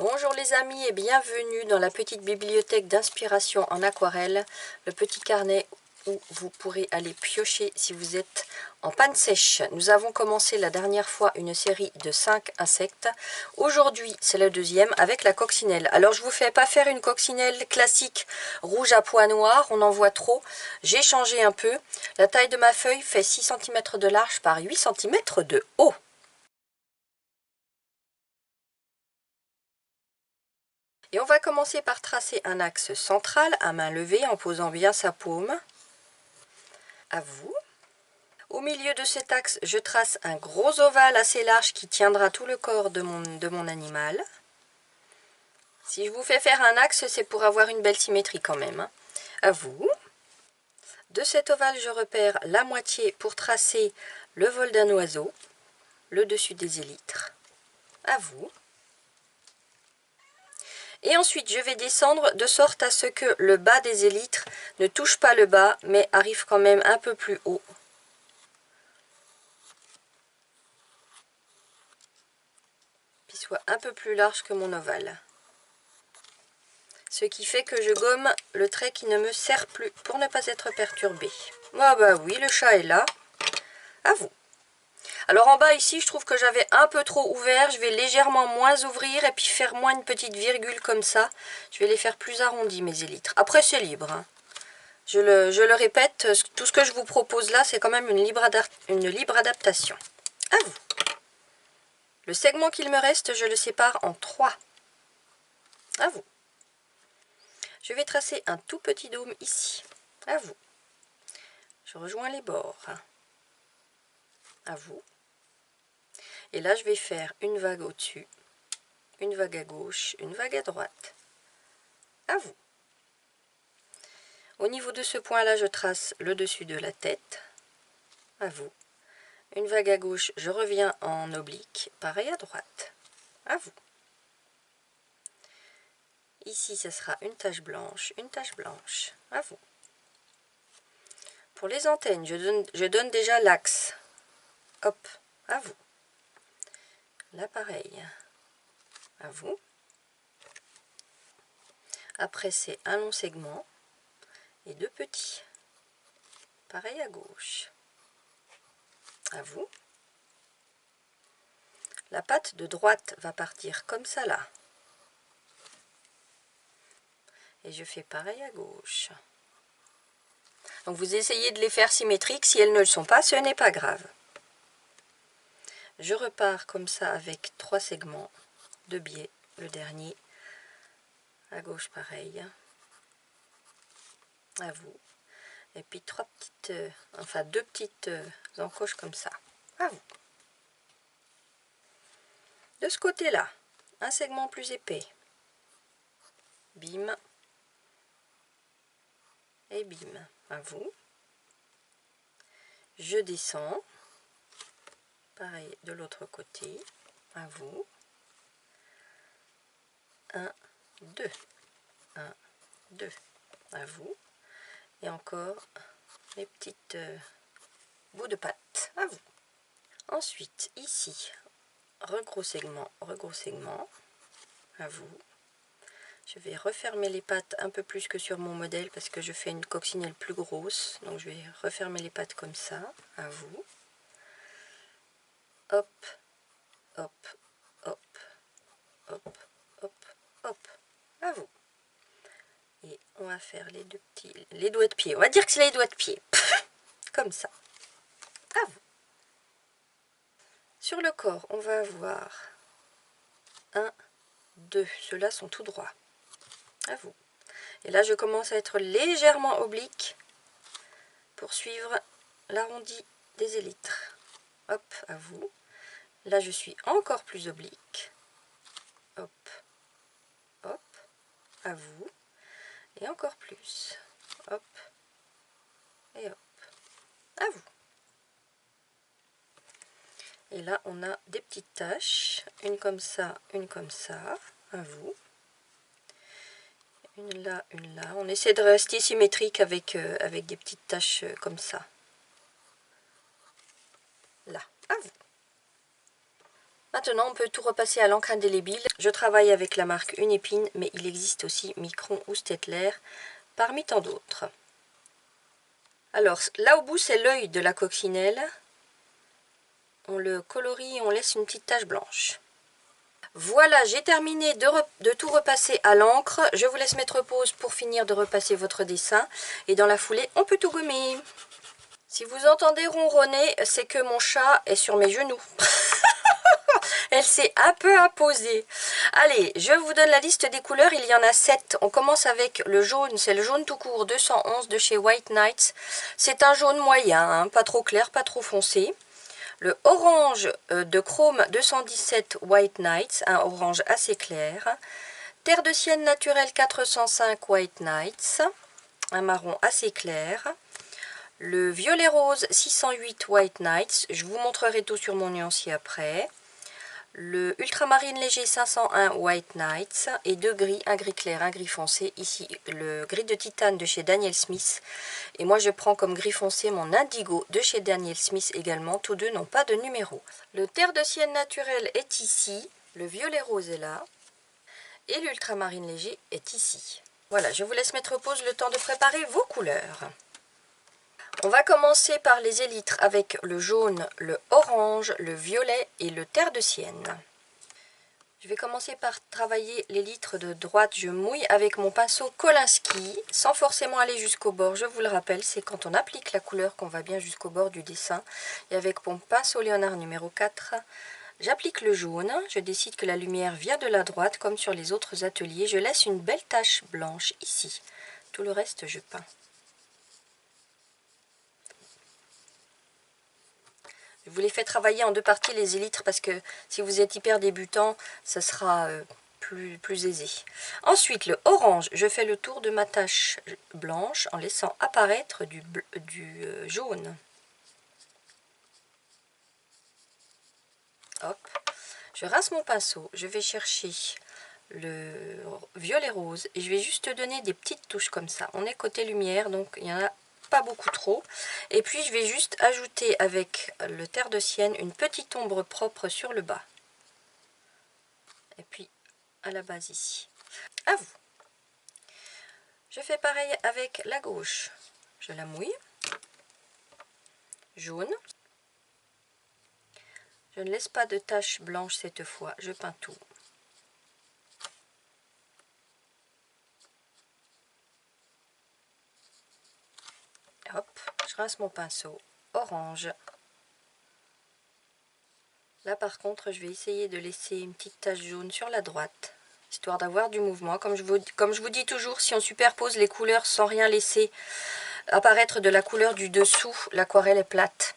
Bonjour les amis et bienvenue dans la petite bibliothèque d'inspiration en aquarelle, le petit carnet où vous pourrez aller piocher si vous êtes en panne sèche. Nous avons commencé la dernière fois une série de 5 insectes. Aujourd'hui c'est le deuxième avec la coccinelle. Alors je vous fais pas faire une coccinelle classique rouge à pois noirs, on en voit trop. J'ai changé un peu. La taille de ma feuille fait 6 cm de large par 8 cm de haut. Et on va commencer par tracer un axe central à main levée en posant bien sa paume. À vous. Au milieu de cet axe, je trace un gros ovale assez large qui tiendra tout le corps de mon animal. Si je vous fais faire un axe, c'est pour avoir une belle symétrie quand même. À vous. De cet ovale, je repère la moitié pour tracer le vol d'un oiseau, le dessus des élytres. À vous. Et ensuite, je vais descendre de sorte à ce que le bas des élytres ne touche pas le bas, mais arrive quand même un peu plus haut. Puis soit un peu plus large que mon ovale. Ce qui fait que je gomme le trait qui ne me sert plus pour ne pas être perturbé. Ah bah oui, le chat est là. À vous. Alors en bas ici, je trouve que j'avais un peu trop ouvert. Je vais légèrement moins ouvrir et puis faire moins une petite virgule comme ça. Je vais les faire plus arrondis mes élytres. Après c'est libre, hein. Je le répète, tout ce que je vous propose là, c'est quand même une libre adaptation. À vous. Le segment qu'il me reste, je le sépare en 3. À vous. Je vais tracer un tout petit dôme ici. À vous. Je rejoins les bords. À vous. Et là, je vais faire une vague au-dessus, une vague à gauche, une vague à droite. À vous. Au niveau de ce point-là, je trace le dessus de la tête. À vous. Une vague à gauche, je reviens en oblique. Pareil à droite. À vous. Ici, ce sera une tache blanche, une tache blanche. À vous. Pour les antennes, je donne déjà l'axe. Hop, à vous. Là, pareil. À vous. Après, c'est un long segment et deux petits. Pareil à gauche. À vous. La patte de droite va partir comme ça là. Et je fais pareil à gauche. Donc vous essayez de les faire symétriques. Si elles ne le sont pas, ce n'est pas grave. Je repars comme ça avec 3 segments de biais. Le dernier. À gauche pareil. À vous. Et puis 2 petites encoches comme ça. À vous. De ce côté-là, un segment plus épais. Bim. Et bim. À vous. Je descends. Pareil de l'autre côté. À vous. 1, 2. 1, 2. À vous. Et encore les petites bouts de pâte. À vous. Ensuite, ici, regros segment. À vous. Je vais refermer les pattes un peu plus que sur mon modèle parce que je fais une coccinelle plus grosse. Donc je vais refermer les pattes comme ça. À vous. Hop, hop, hop, hop, hop, hop. À vous. Et on va faire les doigts de pied. On va dire que c'est les doigts de pied. Comme ça. À vous. Sur le corps, on va avoir 1, 2. Ceux-là sont tout droits. À vous. Et là, je commence à être légèrement oblique pour suivre l'arrondi des élytres. Hop, à vous. Là, je suis encore plus oblique. Hop, hop, à vous. Et encore plus. Hop, et hop. À vous. Et là, on a des petites taches. Une comme ça, une comme ça. À vous. Une là, une là. On essaie de rester symétrique avec des petites taches comme ça. Là, à vous. Maintenant, on peut tout repasser à l'encre indélébile. Je travaille avec la marque Unipin, mais il existe aussi Micron ou Staedtler, parmi tant d'autres. Alors, là au bout, c'est l'œil de la coccinelle. On le colorie et on laisse une petite tache blanche. Voilà, j'ai terminé de tout repasser à l'encre. Je vous laisse mettre pause pour finir de repasser votre dessin. Et dans la foulée, on peut tout gommer. Si vous entendez ronronner, c'est que mon chat est sur mes genoux. Elle s'est un peu imposée. Allez, je vous donne la liste des couleurs. Il y en a 7. On commence avec le jaune. C'est le jaune tout court 211 de chez White Nights. C'est un jaune moyen, hein, pas trop clair, pas trop foncé. Le orange de Chrome 217 White Nights, un orange assez clair. Terre de Sienne naturelle 405 White Nights, un marron assez clair. Le violet rose 608 White Nights, je vous montrerai tout sur mon nuancier après. Le ultramarine léger 501 White Nights et deux gris, un gris clair, un gris foncé. Ici le gris de titane de chez Daniel Smith. Et moi je prends comme gris foncé mon indigo de chez Daniel Smith également. Tous deux n'ont pas de numéro. Le terre de sienne naturel est ici. Le violet rose est là. Et l'ultramarine léger est ici. Voilà, je vous laisse mettre pause le temps de préparer vos couleurs. On va commencer par les élytres avec le jaune, le orange, le violet et le terre de sienne. Je vais commencer par travailler l'élytre de droite. Je mouille avec mon pinceau Kolinsky, sans forcément aller jusqu'au bord. Je vous le rappelle, c'est quand on applique la couleur qu'on va bien jusqu'au bord du dessin. Et avec mon pinceau Léonard numéro 4, j'applique le jaune. Je décide que la lumière vient de la droite, comme sur les autres ateliers. Je laisse une belle tache blanche ici. Tout le reste, je peins. Je vous les fais travailler en deux parties les élytres parce que si vous êtes hyper débutant, ça sera plus aisé. Ensuite, le orange, je fais le tour de ma tache blanche en laissant apparaître du jaune. Hop, je rince mon pinceau, je vais chercher le violet rose et je vais juste donner des petites touches comme ça. On est côté lumière, donc il y en a pas beaucoup trop. Et puis je vais juste ajouter avec le terre de sienne une petite ombre propre sur le bas. Et puis à la base ici. À vous. Je fais pareil avec la gauche. Je la mouille. Jaune. Je ne laisse pas de taches blanches cette fois. Je peins tout. Hop, je rince mon pinceau. Orange. Là par contre, je vais essayer de laisser une petite tache jaune sur la droite, histoire d'avoir du mouvement. Comme je vous dis toujours, si on superpose les couleurs sans rien laisser apparaître de la couleur du dessous, l'aquarelle est plate.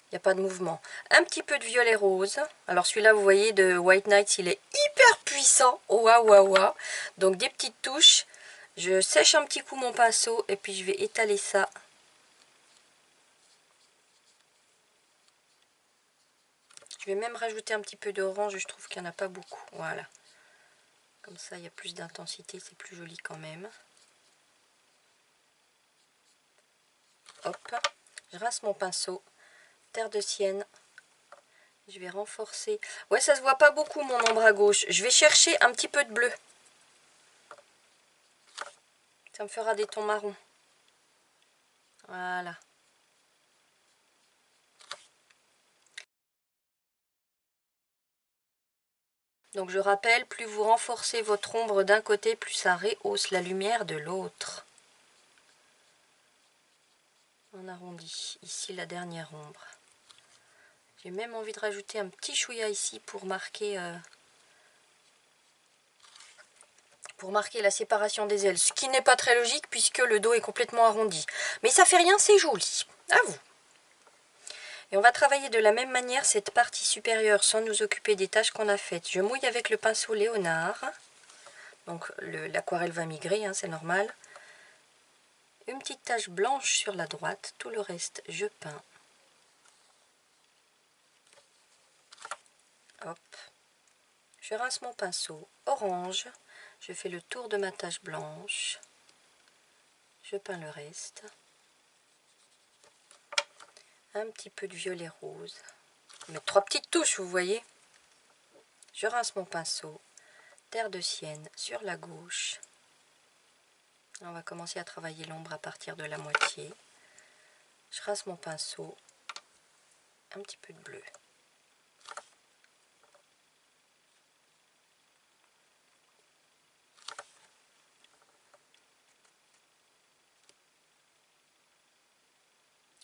Il n'y a pas de mouvement. Un petit peu de violet rose. Alors celui-là, vous voyez, de White Nights, il est hyper puissant. Waouh, waouh, waouh. Donc des petites touches. Je sèche un petit coup mon pinceau et puis je vais étaler ça. Je vais même rajouter un petit peu d'orange, je trouve qu'il n'y en a pas beaucoup. Voilà. Comme ça, il y a plus d'intensité, c'est plus joli quand même. Hop, je rince mon pinceau. Terre de sienne. Je vais renforcer. Ouais, ça se voit pas beaucoup mon ombre à gauche. Je vais chercher un petit peu de bleu. Ça me fera des tons marrons. Voilà. Donc je rappelle, plus vous renforcez votre ombre d'un côté, plus ça rehausse la lumière de l'autre. On arrondit ici la dernière ombre. J'ai même envie de rajouter un petit chouïa ici pour marquer la séparation des ailes. Ce qui n'est pas très logique puisque le dos est complètement arrondi. Mais ça fait rien, c'est joli. À vous. Et on va travailler de la même manière cette partie supérieure sans nous occuper des tâches qu'on a faites. Je mouille avec le pinceau Léonard. Donc l'aquarelle va migrer, hein, c'est normal. Une petite tache blanche sur la droite. Tout le reste, je peins. Hop. Je rince mon pinceau orange. Je fais le tour de ma tache blanche. Je peins le reste. Un petit peu de violet rose. Mais trois petites touches, vous voyez. Je rince mon pinceau, terre de sienne sur la gauche. On va commencer à travailler l'ombre à partir de la moitié. Je rince mon pinceau, un petit peu de bleu.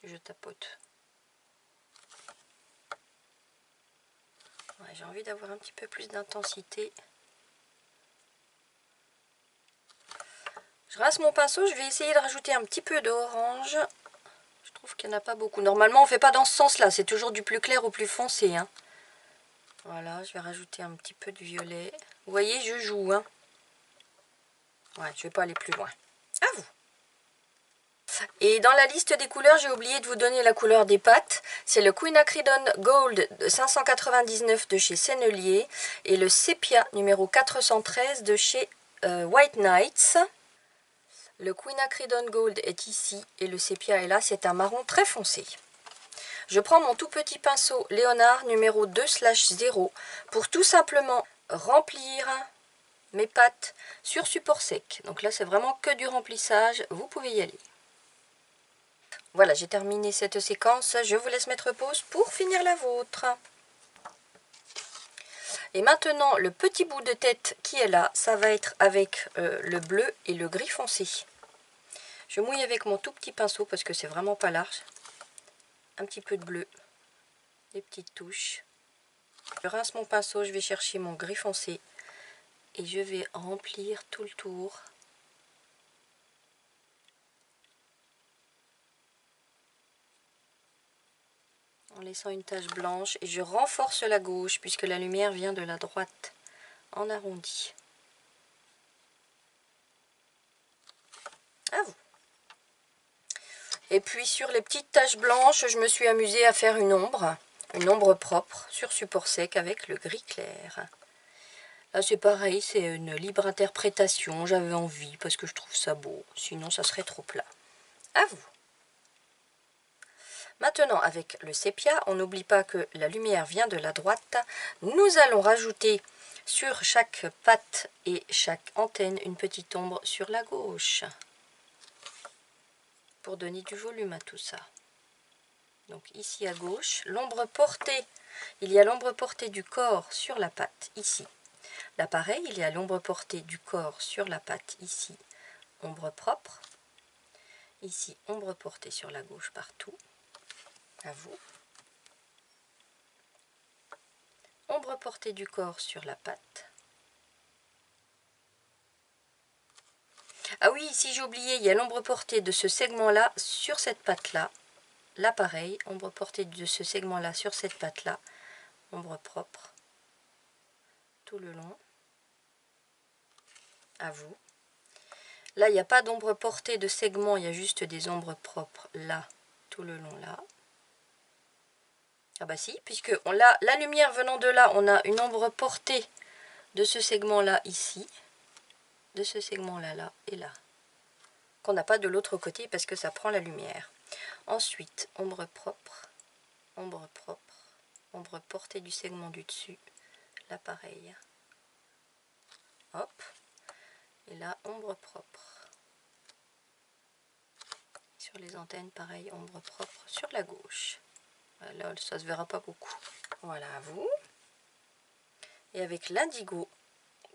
Je tapote. Ouais, j'ai envie d'avoir un petit peu plus d'intensité. Je rince mon pinceau, je vais essayer de rajouter un petit peu d'orange. Je trouve qu'il n'y en a pas beaucoup. Normalement, on ne fait pas dans ce sens-là, c'est toujours du plus clair au plus foncé. Hein. Voilà, je vais rajouter un petit peu de violet. Vous voyez, je joue. Hein. Ouais, je ne vais pas aller plus loin. À vous. Et dans la liste des couleurs, j'ai oublié de vous donner la couleur des pâtes. C'est le Quinacridone Gold 599 de chez Sennelier et le Sepia numéro 413 de chez White Nights. Le Quinacridone Gold est ici et le Sepia est là. C'est un marron très foncé. Je prends mon tout petit pinceau Léonard numéro 2/0 pour tout simplement remplir mes pâtes sur support sec. Donc là, c'est vraiment que du remplissage. Vous pouvez y aller. Voilà, j'ai terminé cette séquence. Je vous laisse mettre pause pour finir la vôtre. Et maintenant, le petit bout de tête qui est là, ça va être avec le bleu et le gris foncé. Je mouille avec mon tout petit pinceau parce que c'est vraiment pas large. Un petit peu de bleu, des petites touches. Je rince mon pinceau, je vais chercher mon gris foncé et je vais remplir tout le tour. En laissant une tache blanche et je renforce la gauche puisque la lumière vient de la droite en arrondi. À vous. Et puis sur les petites taches blanches, je me suis amusée à faire une ombre propre sur support sec avec le gris clair. Là c'est pareil, c'est une libre interprétation, j'avais envie parce que je trouve ça beau, sinon ça serait trop plat. À vous. Maintenant avec le sépia, on n'oublie pas que la lumière vient de la droite. Nous allons rajouter sur chaque patte et chaque antenne une petite ombre sur la gauche. Pour donner du volume à tout ça. Donc ici à gauche, l'ombre portée, il y a l'ombre portée du corps sur la patte ici. Là pareil, il y a l'ombre portée du corps sur la patte ici, ombre propre. Ici, ombre portée sur la gauche partout. À vous. Ombre portée du corps sur la patte. Ah oui, ici j'ai oublié, il y a l'ombre portée de ce segment-là sur cette patte-là. Là pareil, ombre portée de ce segment-là sur cette patte-là. Ombre propre. Tout le long. À vous. Là, il n'y a pas d'ombre portée de segment, il y a juste des ombres propres là, tout le long là. Ah bah si, puisque la lumière venant de là, on a une ombre portée de ce segment-là ici, de ce segment-là, là et là. Qu'on n'a pas de l'autre côté parce que ça prend la lumière. Ensuite, ombre propre, ombre portée du segment du dessus, là pareil. Hop, et là, ombre propre. Sur les antennes, pareil, ombre propre sur la gauche. Là, ça se verra pas beaucoup. Voilà, à vous. Et avec l'indigo,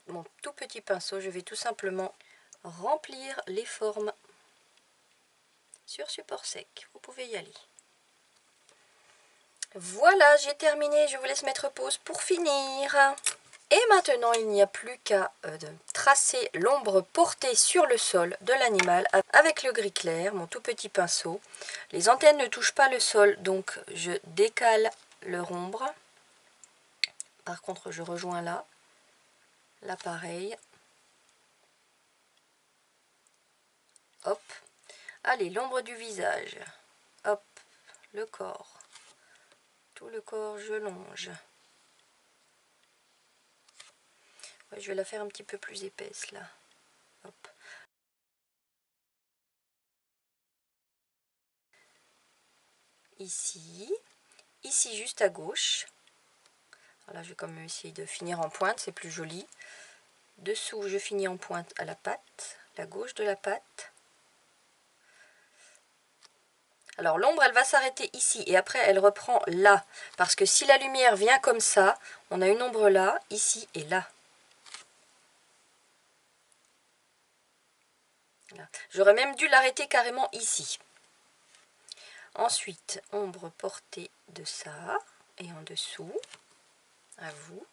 mon tout petit pinceau, je vais tout simplement remplir les formes sur support sec. Vous pouvez y aller. Voilà, j'ai terminé. Je vous laisse mettre pause pour finir. Et maintenant, il n'y a plus qu'à tracer l'ombre portée sur le sol de l'animal avec le gris clair, mon tout petit pinceau. Les antennes ne touchent pas le sol, donc je décale leur ombre. Par contre, je rejoins là. Là, pareil. Hop. Allez, l'ombre du visage. Hop. Le corps. Tout le corps, je longe. Ouais, je vais la faire un petit peu plus épaisse, là. Hop. Ici. Ici, juste à gauche. Là, je vais quand même essayer de finir en pointe, c'est plus joli. Dessous, je finis en pointe à la patte, la gauche de la patte. Alors l'ombre, elle va s'arrêter ici et après elle reprend là. Parce que si la lumière vient comme ça, on a une ombre là, ici et là. J'aurais même dû l'arrêter carrément ici. Ensuite, ombre portée de ça et en dessous, à vous.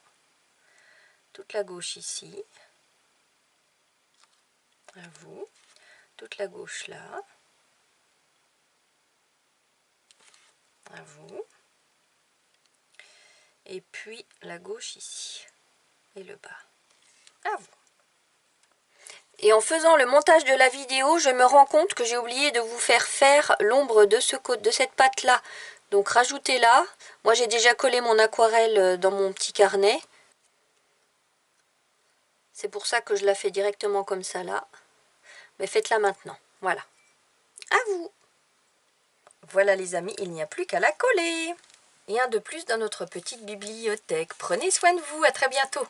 Toute la gauche ici, à vous. Toute la gauche là, à vous. Et puis la gauche ici et le bas, à vous. Et en faisant le montage de la vidéo, je me rends compte que j'ai oublié de vous faire l'ombre de cette patte là. Donc rajoutez-la. Moi j'ai déjà collé mon aquarelle dans mon petit carnet. C'est pour ça que je la fais directement comme ça là. Mais faites-la maintenant. Voilà. À vous. Voilà les amis, il n'y a plus qu'à la coller. Et un de plus dans notre petite bibliothèque. Prenez soin de vous, à très bientôt.